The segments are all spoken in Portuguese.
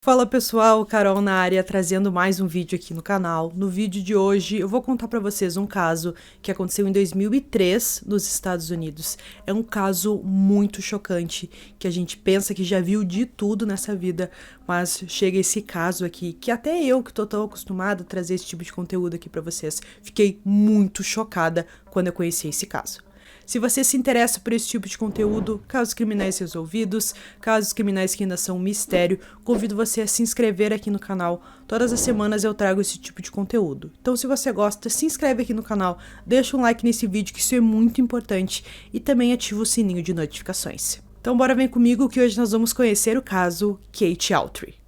Fala pessoal, Carol na área, trazendo mais um vídeo aqui no canal. No vídeo de hoje eu vou contar pra vocês um caso que aconteceu em 2003 nos Estados Unidos. É um caso muito chocante, que a gente pensa que já viu de tudo nessa vida, mas chega esse caso aqui, que até eu que tô tão acostumada a trazer esse tipo de conteúdo aqui pra vocês, fiquei muito chocada quando eu conheci esse caso. Se você se interessa por esse tipo de conteúdo, casos criminais resolvidos, casos criminais que ainda são um mistério, convido você a se inscrever aqui no canal. Todas as semanas eu trago esse tipo de conteúdo. Então se você gosta, se inscreve aqui no canal, deixa um like nesse vídeo que isso é muito importante e também ativa o sininho de notificações. Então bora vem comigo que hoje nós vamos conhecer o caso Kate Autry.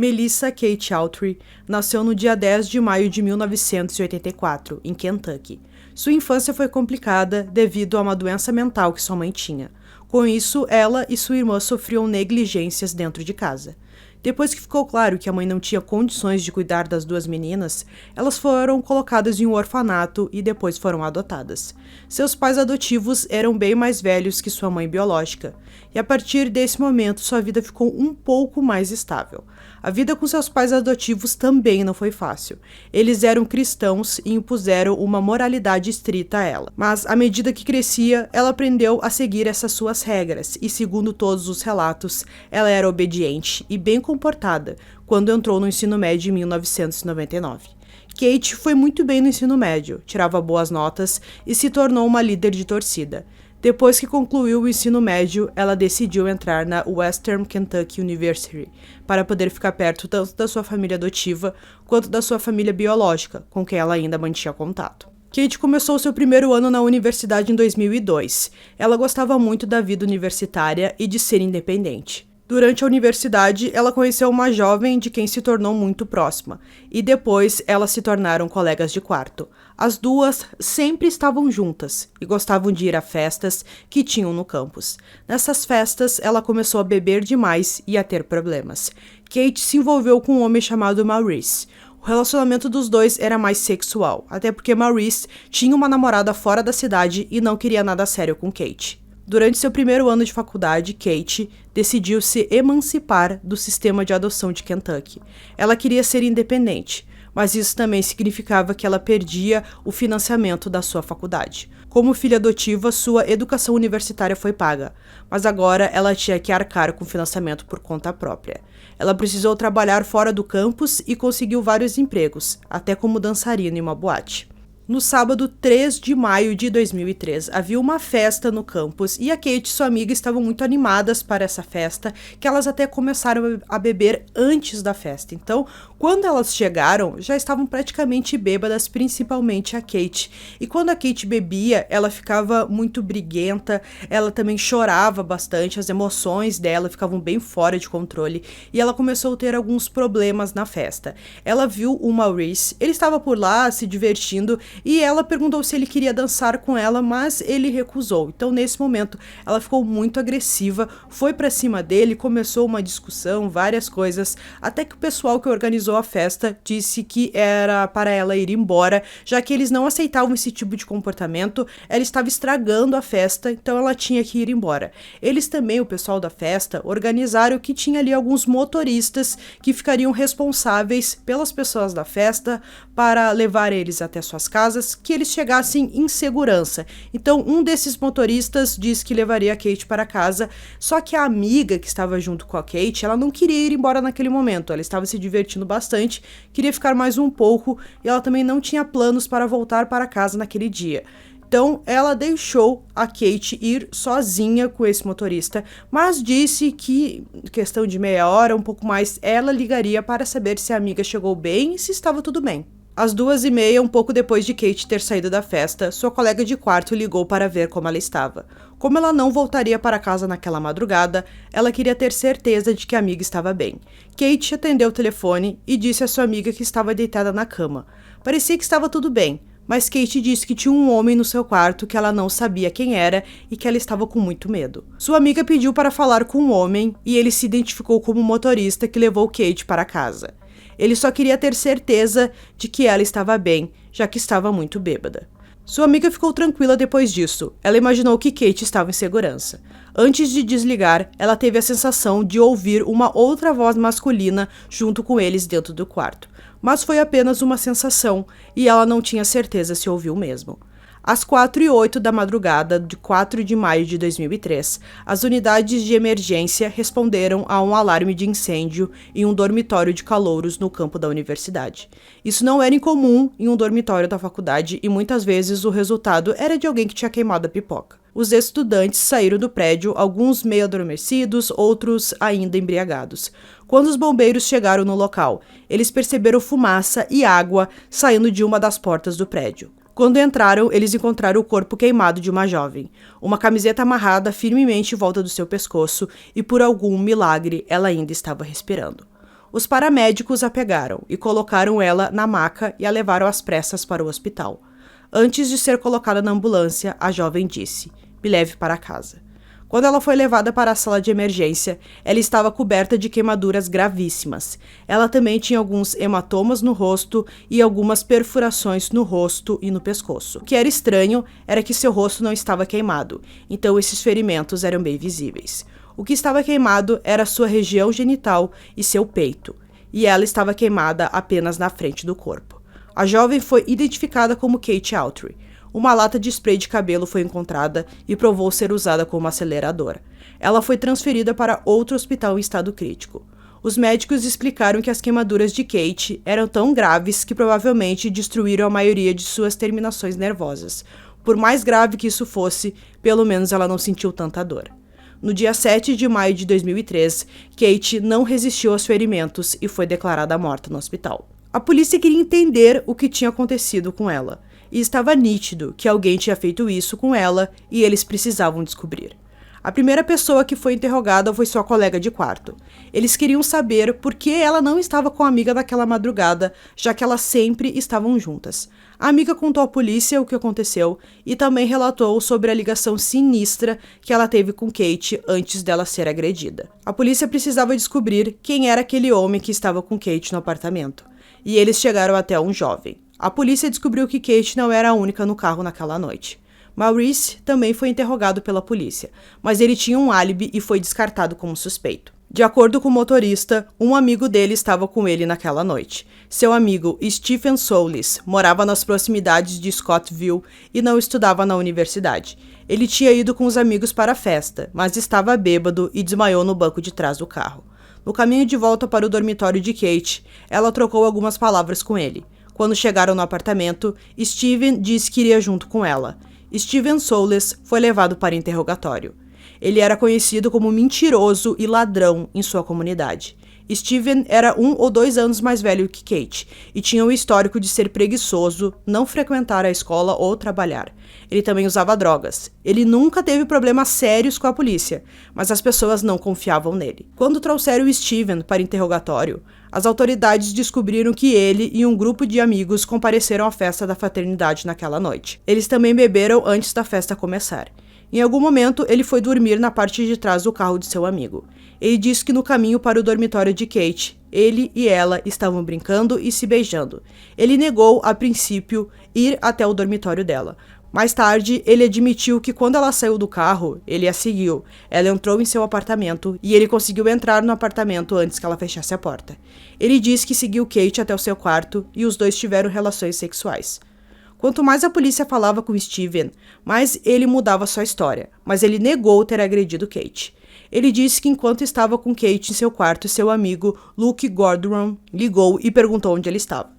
Melissa Kate Autry nasceu no dia 10 de maio de 1984, em Kentucky. Sua infância foi complicada devido a uma doença mental que sua mãe tinha. Com isso, ela e sua irmã sofriam negligências dentro de casa. Depois que ficou claro que a mãe não tinha condições de cuidar das duas meninas, elas foram colocadas em um orfanato e depois foram adotadas. Seus pais adotivos eram bem mais velhos que sua mãe biológica, e a partir desse momento sua vida ficou um pouco mais estável. A vida com seus pais adotivos também não foi fácil. Eles eram cristãos e impuseram uma moralidade estrita a ela. Mas, à medida que crescia, ela aprendeu a seguir essas suas regras e, segundo todos os relatos, ela era obediente e bem comportada quando entrou no ensino médio em 1999. Kate foi muito bem no ensino médio, tirava boas notas e se tornou uma líder de torcida. Depois que concluiu o ensino médio, ela decidiu entrar na Western Kentucky University para poder ficar perto tanto da sua família adotiva quanto da sua família biológica, com quem ela ainda mantinha contato. Kate começou seu primeiro ano na universidade em 2002. Ela gostava muito da vida universitária e de ser independente. Durante a universidade, ela conheceu uma jovem de quem se tornou muito próxima, e depois elas se tornaram colegas de quarto. As duas sempre estavam juntas e gostavam de ir a festas que tinham no campus. Nessas festas, ela começou a beber demais e a ter problemas. Kate se envolveu com um homem chamado Maurice. O relacionamento dos dois era mais sexual, até porque Maurice tinha uma namorada fora da cidade e não queria nada sério com Kate. Durante seu primeiro ano de faculdade, Kate decidiu se emancipar do sistema de adoção de Kentucky. Ela queria ser independente, mas isso também significava que ela perdia o financiamento da sua faculdade. Como filha adotiva, sua educação universitária foi paga, mas agora ela tinha que arcar com financiamento por conta própria. Ela precisou trabalhar fora do campus e conseguiu vários empregos, até como dançarina em uma boate. No sábado 3 de maio de 2003, havia uma festa no campus e a Kate e sua amiga estavam muito animadas para essa festa, que elas até começaram a beber antes da festa. Então, quando elas chegaram, já estavam praticamente bêbadas, principalmente a Kate. E quando a Kate bebia, ela ficava muito briguenta, ela também chorava bastante, as emoções dela ficavam bem fora de controle e ela começou a ter alguns problemas na festa. Ela viu o Maurice, ele estava por lá se divertindo, e ela perguntou se ele queria dançar com ela, mas ele recusou. Então, nesse momento, ela ficou muito agressiva, foi pra cima dele, começou uma discussão, várias coisas, até que o pessoal que organizou a festa disse que era para ela ir embora, já que eles não aceitavam esse tipo de comportamento, ela estava estragando a festa, então ela tinha que ir embora. Eles também, o pessoal da festa, organizaram que tinha ali alguns motoristas que ficariam responsáveis pelas pessoas da festa para levar eles até suas casas, que eles chegassem em segurança. Então, um desses motoristas disse que levaria a Kate para casa, só que a amiga que estava junto com a Kate, ela não queria ir embora naquele momento, ela estava se divertindo bastante, queria ficar mais um pouco, e ela também não tinha planos para voltar para casa naquele dia. Então, ela deixou a Kate ir sozinha com esse motorista, mas disse que, questão de meia hora, um pouco mais, ela ligaria para saber se a amiga chegou bem e se estava tudo bem. Às 2h30, um pouco depois de Kate ter saído da festa, sua colega de quarto ligou para ver como ela estava. Como ela não voltaria para casa naquela madrugada, ela queria ter certeza de que a amiga estava bem. Kate atendeu o telefone e disse à sua amiga que estava deitada na cama. Parecia que estava tudo bem, mas Kate disse que tinha um homem no seu quarto que ela não sabia quem era e que ela estava com muito medo. Sua amiga pediu para falar com o homem e ele se identificou como o motorista que levou Kate para casa. Ele só queria ter certeza de que ela estava bem, já que estava muito bêbada. Sua amiga ficou tranquila depois disso. Ela imaginou que Kate estava em segurança. Antes de desligar, ela teve a sensação de ouvir uma outra voz masculina junto com eles dentro do quarto. Mas foi apenas uma sensação e ela não tinha certeza se ouviu mesmo. Às 4h08 da madrugada de 4 de maio de 2003, as unidades de emergência responderam a um alarme de incêndio em um dormitório de calouros no campo da universidade. Isso não era incomum em um dormitório da faculdade e muitas vezes o resultado era de alguém que tinha queimado a pipoca. Os estudantes saíram do prédio, alguns meio adormecidos, outros ainda embriagados. Quando os bombeiros chegaram no local, eles perceberam fumaça e água saindo de uma das portas do prédio. Quando entraram, eles encontraram o corpo queimado de uma jovem, uma camiseta amarrada firmemente em volta do seu pescoço e, por algum milagre, ela ainda estava respirando. Os paramédicos a pegaram e colocaram ela na maca e a levaram às pressas para o hospital. Antes de ser colocada na ambulância, a jovem disse: "Me leve para casa." Quando ela foi levada para a sala de emergência, ela estava coberta de queimaduras gravíssimas. Ela também tinha alguns hematomas no rosto e algumas perfurações no rosto e no pescoço. O que era estranho era que seu rosto não estava queimado, então esses ferimentos eram bem visíveis. O que estava queimado era sua região genital e seu peito, e ela estava queimada apenas na frente do corpo. A jovem foi identificada como Kate Autry. Uma lata de spray de cabelo foi encontrada e provou ser usada como acelerador. Ela foi transferida para outro hospital em estado crítico. Os médicos explicaram que as queimaduras de Kate eram tão graves que provavelmente destruíram a maioria de suas terminações nervosas. Por mais grave que isso fosse, pelo menos ela não sentiu tanta dor. No dia 7 de maio de 2003, Kate não resistiu aos ferimentos e foi declarada morta no hospital. A polícia queria entender o que tinha acontecido com ela. E estava nítido que alguém tinha feito isso com ela e eles precisavam descobrir. A primeira pessoa que foi interrogada foi sua colega de quarto. Eles queriam saber por que ela não estava com a amiga naquela madrugada, já que elas sempre estavam juntas. A amiga contou à polícia o que aconteceu e também relatou sobre a ligação sinistra que ela teve com Kate antes dela ser agredida. A polícia precisava descobrir quem era aquele homem que estava com Kate no apartamento. E eles chegaram até um jovem. A polícia descobriu que Kate não era a única no carro naquela noite. Maurice também foi interrogado pela polícia, mas ele tinha um álibi e foi descartado como suspeito. De acordo com o motorista, um amigo dele estava com ele naquela noite. Seu amigo, Stephen Soulis, morava nas proximidades de Scottville e não estudava na universidade. Ele tinha ido com os amigos para a festa, mas estava bêbado e desmaiou no banco de trás do carro. No caminho de volta para o dormitório de Kate, ela trocou algumas palavras com ele. Quando chegaram no apartamento, Steven disse que iria junto com ela. Steven Soulis foi levado para interrogatório. Ele era conhecido como mentiroso e ladrão em sua comunidade. Steven era 1 ou 2 anos mais velho que Kate e tinha o histórico de ser preguiçoso, não frequentar a escola ou trabalhar. Ele também usava drogas. Ele nunca teve problemas sérios com a polícia, mas as pessoas não confiavam nele. Quando trouxeram Steven para interrogatório, as autoridades descobriram que ele e um grupo de amigos compareceram à festa da fraternidade naquela noite. Eles também beberam antes da festa começar. Em algum momento, ele foi dormir na parte de trás do carro de seu amigo. Ele disse que no caminho para o dormitório de Kate, ele e ela estavam brincando e se beijando. Ele negou, a princípio, ir até o dormitório dela. Mais tarde, ele admitiu que quando ela saiu do carro, ele a seguiu. Ela entrou em seu apartamento e ele conseguiu entrar no apartamento antes que ela fechasse a porta. Ele disse que seguiu Kate até o seu quarto e os dois tiveram relações sexuais. Quanto mais a polícia falava com Steven, mais ele mudava sua história, mas ele negou ter agredido Kate. Ele disse que enquanto estava com Kate em seu quarto, seu amigo Luke Gordron ligou e perguntou onde ele estava.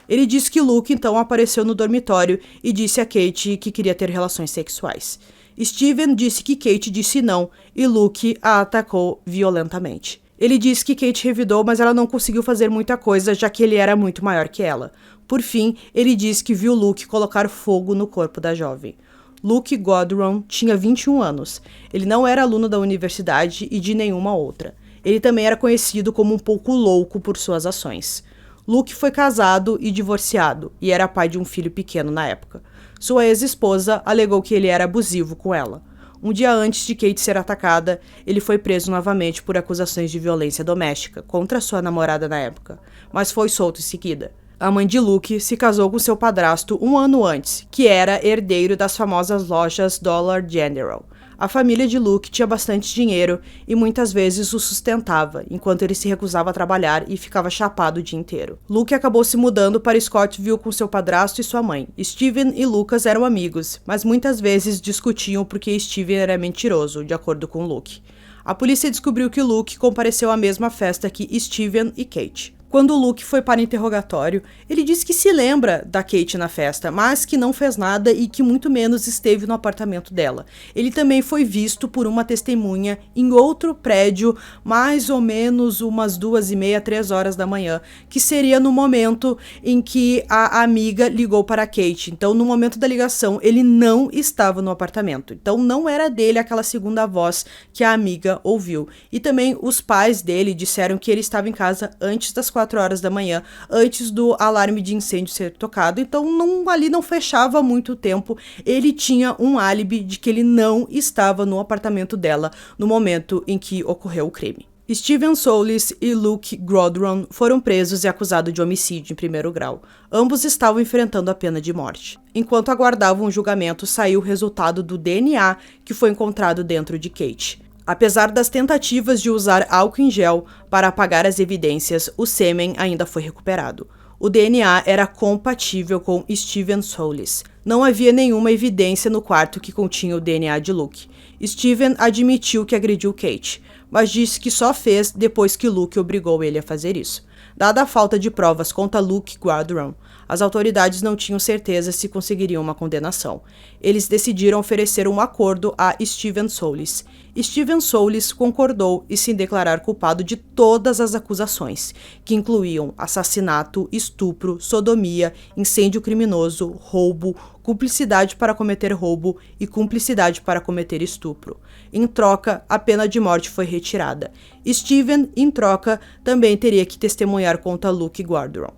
Ele disse que Luke então apareceu no dormitório e disse a Kate que queria ter relações sexuais. Steven disse que Kate disse não e Luke a atacou violentamente. Ele disse que Kate revidou, mas ela não conseguiu fazer muita coisa, já que ele era muito maior que ela. Por fim, ele disse que viu Luke colocar fogo no corpo da jovem. Luke Gordron tinha 21 anos. Ele não era aluno da universidade e de nenhuma outra. Ele também era conhecido como um pouco louco por suas ações. Luke foi casado e divorciado, e era pai de um filho pequeno na época. Sua ex-esposa alegou que ele era abusivo com ela. Um dia antes de Kate ser atacada, ele foi preso novamente por acusações de violência doméstica contra sua namorada na época, mas foi solto em seguida. A mãe de Luke se casou com seu padrasto um ano antes, que era herdeiro das famosas lojas Dollar General. A família de Luke tinha bastante dinheiro e muitas vezes o sustentava, enquanto ele se recusava a trabalhar e ficava chapado o dia inteiro. Luke acabou se mudando para Scottsville com seu padrasto e sua mãe. Steven e Lucas eram amigos, mas muitas vezes discutiam porque Steven era mentiroso, de acordo com Luke. A polícia descobriu que Luke compareceu à mesma festa que Steven e Kate. Quando Luke foi para interrogatório, ele disse que se lembra da Kate na festa, mas que não fez nada e que muito menos esteve no apartamento dela. Ele também foi visto por uma testemunha em outro prédio, mais ou menos umas 2:30, 3 horas da manhã, que seria no momento em que a amiga ligou para a Kate. Então, no momento da ligação, ele não estava no apartamento. Então, não era dele aquela segunda voz que a amiga ouviu. E também os pais dele disseram que ele estava em casa antes das 4 horas da manhã, antes do alarme de incêndio ser tocado, então ali não fechava muito tempo. Ele tinha um álibi de que ele não estava no apartamento dela no momento em que ocorreu o crime. Steven Soulis e Luke Grodron foram presos e acusados de homicídio em primeiro grau. Ambos estavam enfrentando a pena de morte. Enquanto aguardavam o julgamento, saiu o resultado do DNA que foi encontrado dentro de Kate. Apesar das tentativas de usar álcool em gel para apagar as evidências, o sêmen ainda foi recuperado. O DNA era compatível com Steven Soulis. Não havia nenhuma evidência no quarto que continha o DNA de Luke. Steven admitiu que agrediu Kate, mas disse que só fez depois que Luke obrigou ele a fazer isso. Dada a falta de provas contra Luke Grodron, as autoridades não tinham certeza se conseguiriam uma condenação. Eles decidiram oferecer um acordo a Steven Soulis. Steven Soulis concordou em se declarar culpado de todas as acusações, que incluíam assassinato, estupro, sodomia, incêndio criminoso, roubo, cumplicidade para cometer roubo e cumplicidade para cometer estupro. Em troca, a pena de morte foi retirada. Steven, em troca, também teria que testemunhar contra Luke Grodron.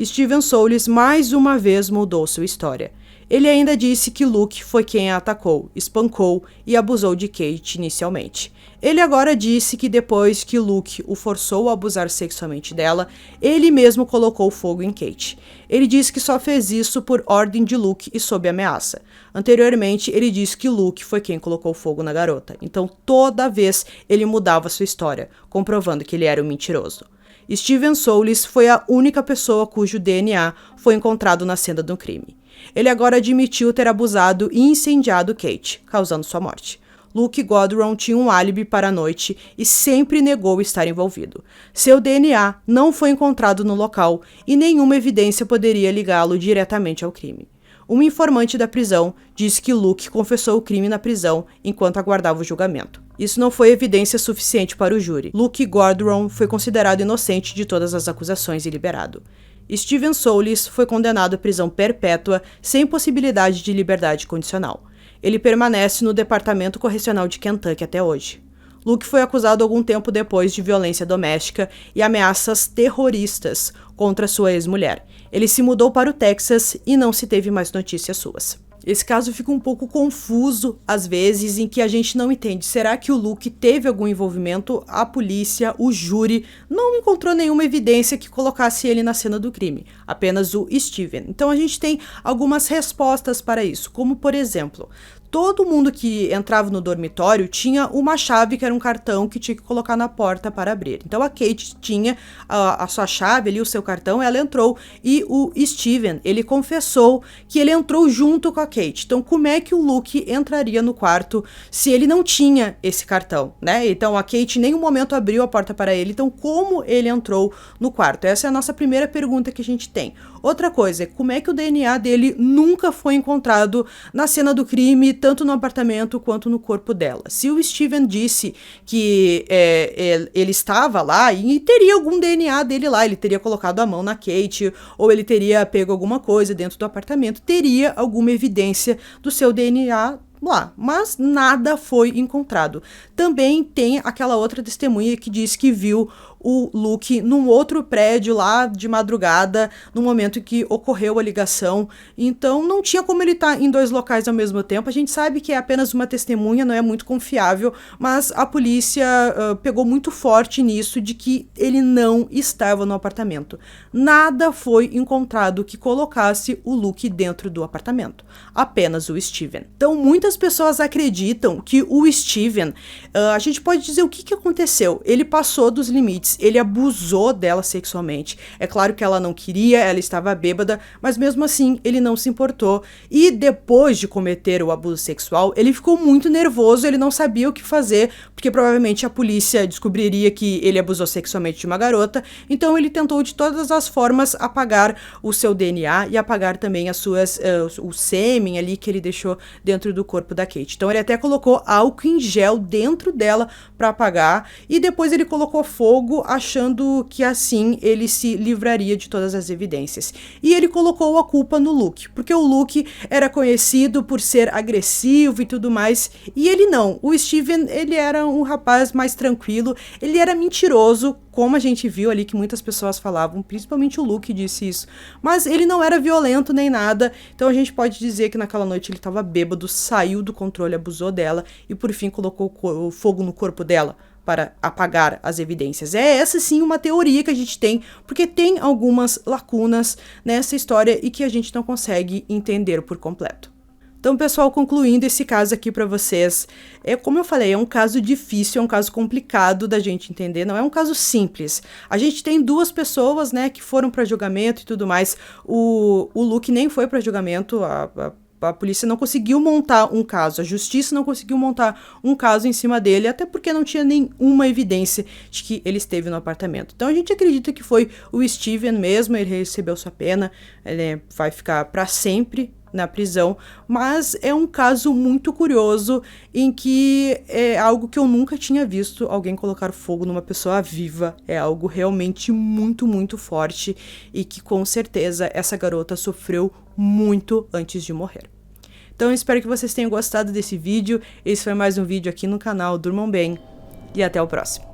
Steven Soulis mais uma vez mudou sua história. Ele ainda disse que Luke foi quem a atacou, espancou e abusou de Kate inicialmente. Ele agora disse que depois que Luke o forçou a abusar sexualmente dela, ele mesmo colocou fogo em Kate. Ele disse que só fez isso por ordem de Luke e sob ameaça. Anteriormente, ele disse que Luke foi quem colocou fogo na garota. Então, toda vez ele mudava sua história, comprovando que ele era um mentiroso. Steven Soulis foi a única pessoa cujo DNA foi encontrado na cena do crime. Ele agora admitiu ter abusado e incendiado Kate, causando sua morte. Luke Grodron tinha um álibi para a noite e sempre negou estar envolvido. Seu DNA não foi encontrado no local e nenhuma evidência poderia ligá-lo diretamente ao crime. Um informante da prisão disse que Luke confessou o crime na prisão enquanto aguardava o julgamento. Isso não foi evidência suficiente para o júri. Luke Grodron foi considerado inocente de todas as acusações e liberado. Steven Soulis foi condenado à prisão perpétua sem possibilidade de liberdade condicional. Ele permanece no Departamento Correcional de Kentucky até hoje. Luke foi acusado algum tempo depois de violência doméstica e ameaças terroristas contra sua ex-mulher. Ele se mudou para o Texas e não se teve mais notícias suas. Esse caso fica um pouco confuso, às vezes, em que a gente não entende. Será que o Luke teve algum envolvimento? A polícia, o júri, não encontrou nenhuma evidência que colocasse ele na cena do crime, apenas o Steven. Então a gente tem algumas respostas para isso, como por exemplo, todo mundo que entrava no dormitório tinha uma chave que era um cartão que tinha que colocar na porta para abrir. Então a Kate tinha a sua chave ali, o seu cartão, ela entrou. E o Steven, ele confessou que ele entrou junto com a Kate. Então como é que o Luke entraria no quarto se ele não tinha esse cartão, né? Então a Kate em nenhum momento abriu a porta para ele. Então como ele entrou no quarto? Essa é a nossa primeira pergunta que a gente tem. Outra coisa, como é que o DNA dele nunca foi encontrado na cena do crime, tanto no apartamento quanto no corpo dela? Se o Steven disse que ele estava lá e teria algum DNA dele lá, ele teria colocado a mão na Kate, ou ele teria pego alguma coisa dentro do apartamento, teria alguma evidência do seu DNA lá, mas nada foi encontrado. Também tem aquela outra testemunha que disse que viu o Luke num outro prédio lá de madrugada, no momento que ocorreu a ligação. Então não tinha como ele estar em dois locais ao mesmo tempo. A gente sabe que é apenas uma testemunha, não é muito confiável, mas a polícia pegou muito forte nisso de que ele não estava no apartamento. Nada foi encontrado que colocasse o Luke dentro do apartamento, apenas o Steven. Então muitas pessoas acreditam que o Steven, a gente pode dizer o que aconteceu. Ele passou dos limites, ele abusou dela sexualmente. É claro que ela não queria, ela estava bêbada, mas mesmo assim ele não se importou. E depois de cometer o abuso sexual, ele ficou muito nervoso, ele não sabia o que fazer, porque provavelmente a polícia descobriria que ele abusou sexualmente de uma garota. Então ele tentou de todas as formas apagar o seu DNA e apagar também as suas, o sêmen ali que ele deixou dentro do corpo da Kate. Então ele até colocou álcool em gel dentro dela para apagar, e depois ele colocou fogo, achando que assim ele se livraria de todas as evidências. E ele colocou a culpa no Luke, porque o Luke era conhecido por ser agressivo e tudo mais, e ele não. O Steven, ele era um rapaz mais tranquilo, ele era mentiroso, como a gente viu ali que muitas pessoas falavam, principalmente o Luke disse isso, mas ele não era violento nem nada. Então a gente pode dizer que naquela noite ele estava bêbado, saiu do controle, abusou dela e por fim colocou o fogo no corpo dela para apagar as evidências. É essa sim uma teoria que a gente tem, porque tem algumas lacunas nessa história e que a gente não consegue entender por completo. Então, pessoal, concluindo esse caso aqui para vocês, como eu falei, é um caso difícil, é um caso complicado da gente entender, não é um caso simples. A gente tem duas pessoas, né, que foram para julgamento e tudo mais. O Luke nem foi para julgamento, a polícia não conseguiu montar um caso, a justiça não conseguiu montar um caso em cima dele, até porque não tinha nenhuma evidência de que ele esteve no apartamento. Então a gente acredita que foi o Steven mesmo, ele recebeu sua pena, ele vai ficar para sempre na prisão, mas é um caso muito curioso em que é algo que eu nunca tinha visto alguém colocar fogo numa pessoa viva. É algo realmente muito, muito forte e que com certeza essa garota sofreu muito antes de morrer. Então eu espero que vocês tenham gostado desse vídeo. Esse foi mais um vídeo aqui no canal Durmam Bem e até o próximo.